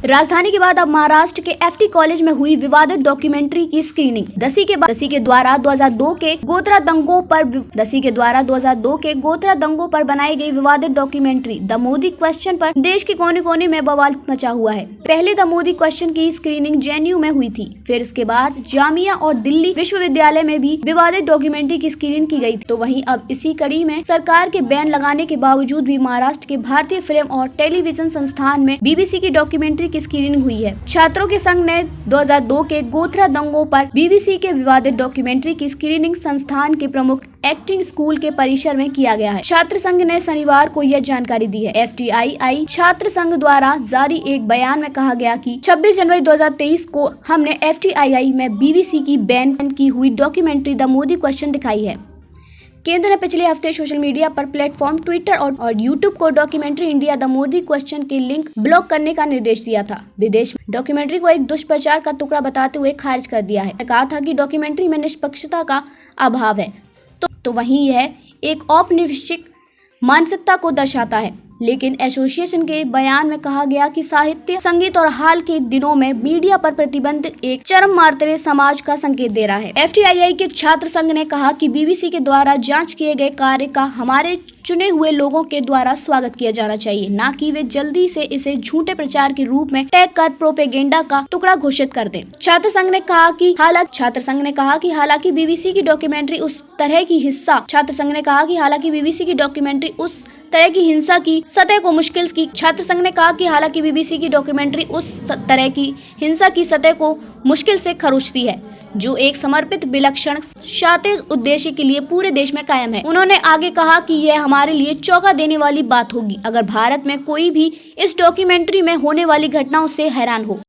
राजधानी के बाद अब महाराष्ट्र के FT कॉलेज में हुई विवादित डॉक्यूमेंट्री की स्क्रीनिंग। दसी के द्वारा 2002 के गोधरा दंगों पर बनाई गई विवादित डॉक्यूमेंट्री द मोदी क्वेश्चन पर देश के कोने कोने में बवाल मचा हुआ है। पहले द मोदी क्वेश्चन की स्क्रीनिंग JNU में हुई थी, फिर इसके बाद जामिया और दिल्ली विश्वविद्यालय में भी विवादित डॉक्यूमेंट्री की स्क्रीनिंग की गई थी। तो वहीं अब इसी कड़ी में सरकार के बैन लगाने के बावजूद भी महाराष्ट्र के भारतीय फिल्म और टेलीविजन संस्थान में BBC की डॉक्यूमेंट्री की स्क्रीनिंग हुई है। छात्रों के संघ ने 2002 के गोधरा दंगों पर BBC के विवादित डॉक्यूमेंट्री की स्क्रीनिंग संस्थान के प्रमुख एक्टिंग स्कूल के परिसर में किया गया है। छात्र संघ ने शनिवार को यह जानकारी दी है। FTII छात्र संघ द्वारा जारी एक बयान में कहा गया कि 26 जनवरी 2023 को हमने FTII में BBC की बैन की हुई डॉक्यूमेंट्री द मोदी क्वेश्चन दिखाई है। केंद्र ने पिछले हफ्ते सोशल मीडिया पर प्लेटफॉर्म ट्विटर और YouTube को documentary India the Modi question के लिंक ब्लॉक करने का निर्देश दिया था। विदेश में डॉक्यूमेंट्री को एक दुष्प्रचार का टुकड़ा बताते हुए खारिज कर दिया है। कहा था कि डॉक्यूमेंट्री में निष्पक्षता का अभाव है, तो वहीं यह एक औपनिवेशिक मानसिकता को दर्शाता है। लेकिन एसोसिएशन के बयान में कहा गया कि साहित्य, संगीत और हाल के दिनों में मीडिया पर प्रतिबंध एक चरम मार्तरे समाज का संकेत दे रहा है। FTII के छात्र संघ ने कहा कि BBC के द्वारा जांच किए गए कार्य का हमारे चुने हुए लोगों के द्वारा स्वागत किया जाना चाहिए, न कि वे जल्दी से इसे झूठे प्रचार के रूप में टैग कर प्रोपेगेंडा का टुकड़ा घोषित कर दें। छात्र संघ ने कहा कि हालांकि BBC की डॉक्यूमेंट्री उस तरह की हिंसा की सतह को मुश्किल की छात्र संघ ने कहा कि हालांकि BBC की डॉक्यूमेंट्री उस तरह की हिंसा की सतह को मुश्किल से खरोंचती है जो एक समर्पित विलक्षण शातिर उद्देश्य के लिए पूरे देश में कायम है। उन्होंने आगे कहा कि यह हमारे लिए चौंका देने वाली बात होगी अगर भारत में कोई भी इस डॉक्यूमेंट्री में होने वाली घटनाओं से हैरान हो।